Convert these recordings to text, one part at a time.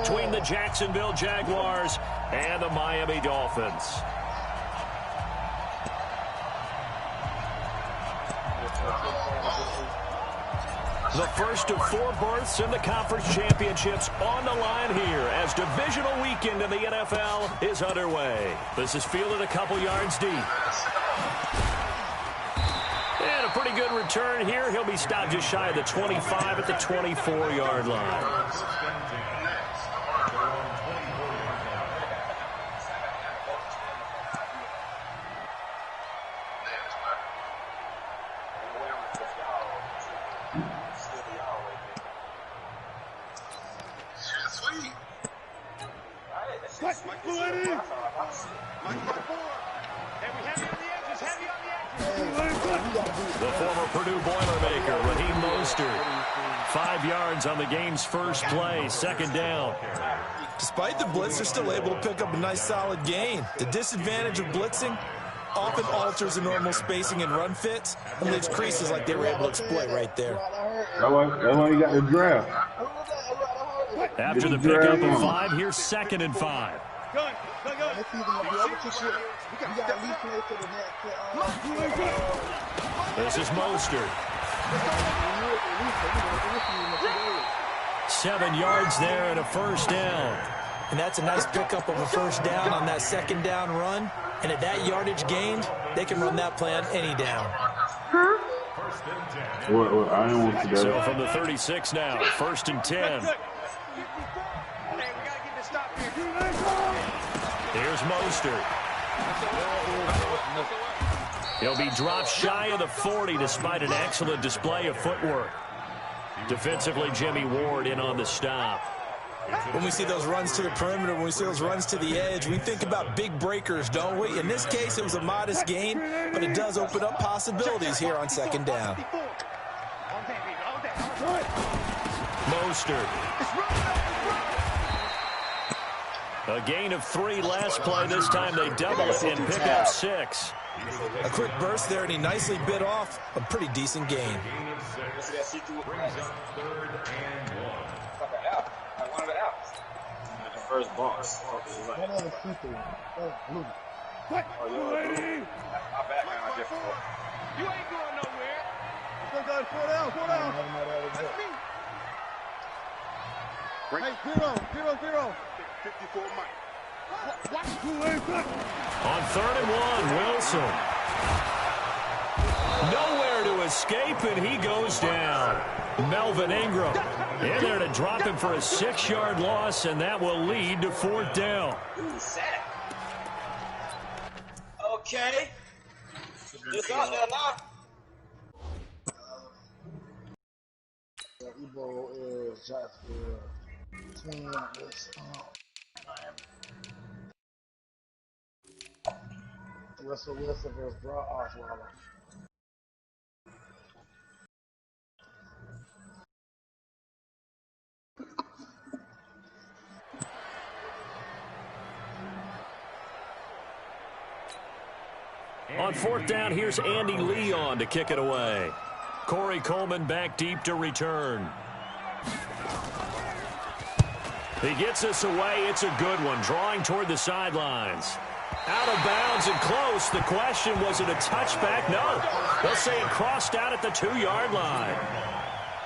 between the Jacksonville Jaguars and the Miami Dolphins. The first of 4 berths in the conference championships on the line here as divisional weekend in the NFL is underway. This is fielded a couple yards deep. And a pretty good return here. He'll be stopped just shy of the 25 at the 24-yard line. The former Purdue Boilermaker, Raheem Mostert. 5 yards on the game's first play, second down. Despite the blitz, they're still able to pick up a nice solid gain. The disadvantage of blitzing often alters the normal spacing and run fits and leaves creases like they were able to exploit right there. That's why you got the draft. After the pickup of 5, here's 2nd and 5. This is Mostert. 7 yards there and a first down. And that's a nice pickup of a first down on that second down run. And at that yardage gained, they can run that play on any down. Well, I don't want to do So that. from the 36 now, 1st and 10. Here's Mostert. He'll be dropped shy of the 40 despite an excellent display of footwork. Defensively, Jimmy Ward in on the stop. When we see those runs to the perimeter, when we see those runs to the edge, we think about big breakers, don't we? In this case, it was a modest gain, but it does open up possibilities here on second down. Mostert. A gain of 3 last play. This time they double it and pick up 6. A quick burst there, and he nicely bit off a pretty decent gain. First box. You ain't going nowhere. Go down, four down. That's me. Hey, 0-0. 54 Mike. On 3rd and 1, Wilson. Nowhere to escape, and he goes down. Melvin Ingram in there to drop him for a 6-yard loss, and that will lead to 4th down. Okay. It's out there now. Ebo is Jacksonville. Between this, Russell Wilson versus Brock Osweiler. On 4th down, here's Andy Leon to kick it away. Corey Coleman back deep to return. He gets us away. It's a good one, drawing toward the sidelines. Out of bounds and close. The question, was it a touchback? No. They'll say it crossed out at the 2-yard line.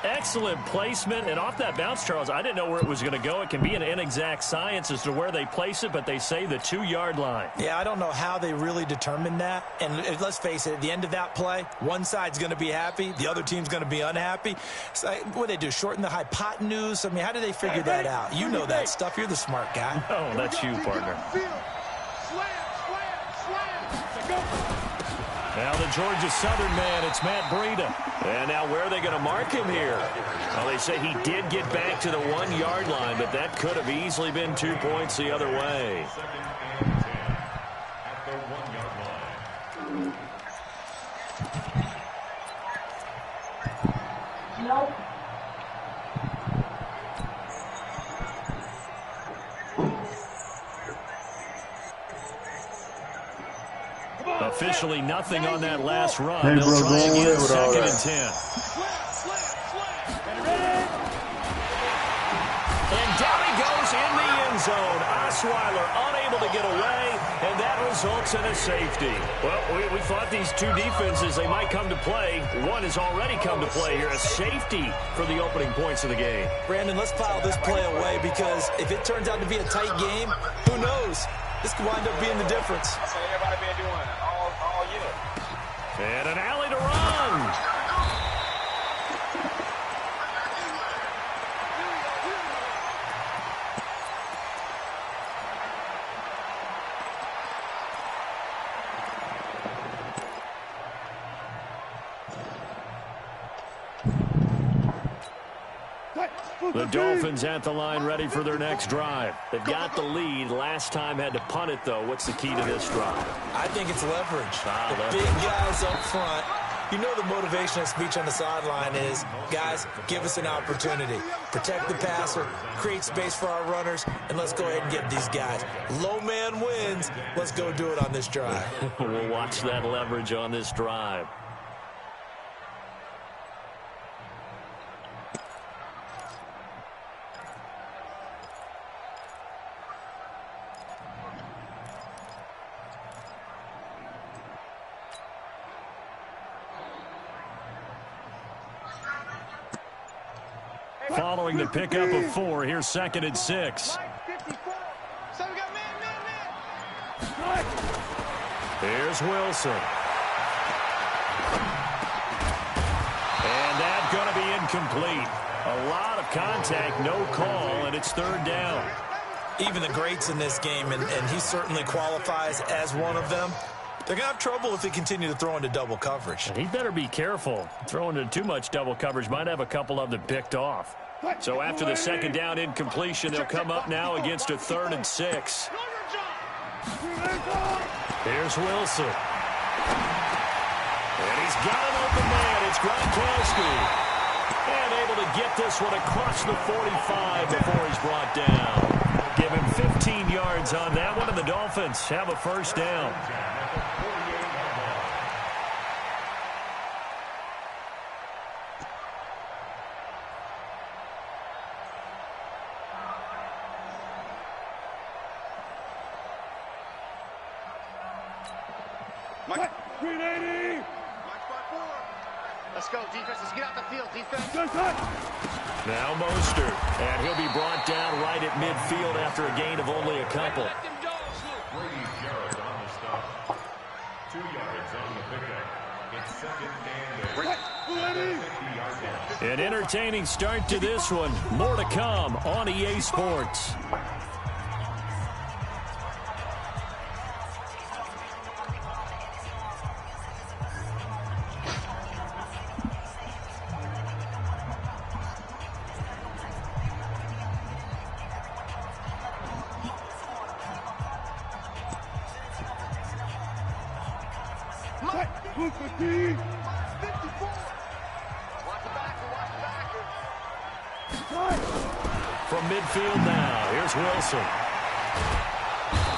Excellent placement, and off that bounce, Charles, I didn't know where it was going to go. It can be an inexact science as to where they place it, but they say the 2-yard line. Yeah, I don't know how they really determined that. And let's face it, at the end of that play, one side's going to be happy, the other team's going to be unhappy. So, what do they do, shorten the hypotenuse? I mean, how do they figure that out? You know that stuff. You're the smart guy. Oh, that's you, partner. Now the Georgia Southern man, it's Matt Breida. And now where are they going to mark him here? Well, they say he did get back to the 1-yard line, but that could have easily been 2 points the other way. Officially nothing on that last run. Hey, They'll bro, try go again, ahead with all 2nd that. and 10. And down he goes in Osweiler unable to get away, and that results in a safety. Well, we thought these two defenses, they might come to play. One has already come to play here, a safety for the opening points of the game. Brandon, let's file this play away because if it turns out to be a tight game, who knows? This could wind up being the difference. Everybody been doing all year. And an alley to run. The Dolphins at the line ready for their next drive. They've got the lead. Last time had to punt it, though. What's the key to this drive? I think it's leverage. The Leverage. big guys up front. You know the motivational speech on the sideline is, guys, give us an opportunity. Protect the passer, create space for our runners, and let's go ahead and get these guys. Low man wins. Let's go do it on this drive. We'll watch that leverage on this drive. Following the pickup of 4, here's 2nd and 6. Here's Wilson. And that's going to be incomplete. A lot of contact, no call, and it's 3rd down. Even the greats in this game, and he certainly qualifies as one of them, they're going to have trouble if they continue to throw into double coverage. And he better be careful. Throwing into too much double coverage might have a couple of them picked off. So after the 2nd down incompletion, they'll come up now against a 3rd and 6. Here's Wilson. And he's got an open man. It's Gronkowski. And able to get this one across the 45 before he's brought down. Give him 15 yards on that one, and the Dolphins have a 1st down. Let's go, defense. Let's get out the field, defense. Now Mostert, and he'll be brought down right at midfield after a gain of only a couple. An entertaining start to this one. More to come on EA Sports. From midfield now, here's Wilson.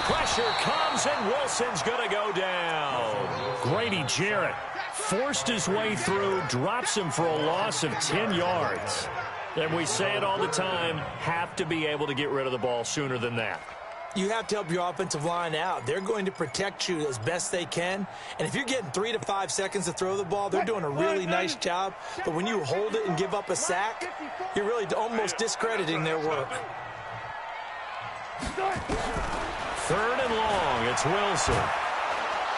Pressure comes, and Wilson's going to go down. Grady Jarrett forced his way through, drops him for a loss of 10 yards. And we say it all the time, have to be able to get rid of the ball sooner than that. You have to help your offensive line out. They're going to protect you as best they can. And if you're getting 3 to 5 seconds to throw the ball, they're doing a really nice job. But when you hold it and give up a sack, you're really almost discrediting their work. 3rd and long, it's Wilson.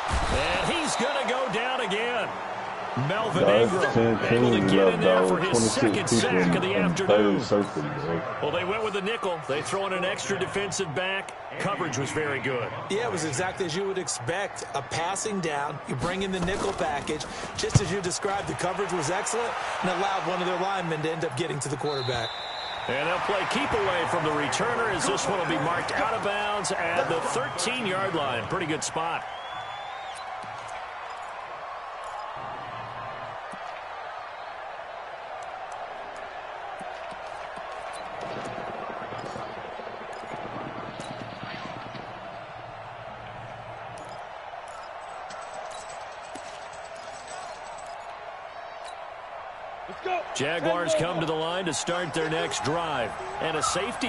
And he's going to go down again. Melvin Ingram able to get in there for his 2nd sack of the afternoon. Well, they went with the nickel. They throw in an extra defensive back. Coverage was very good. Yeah, it was exactly as you would expect. A passing down, you bring in the nickel package. Just as you described, the coverage was excellent and allowed one of their linemen to end up getting to the quarterback. And they'll play keep away from the returner as this one will be marked out of bounds at the 13-yard line. Pretty good spot. Jaguars come to the line to start their next drive. And a safety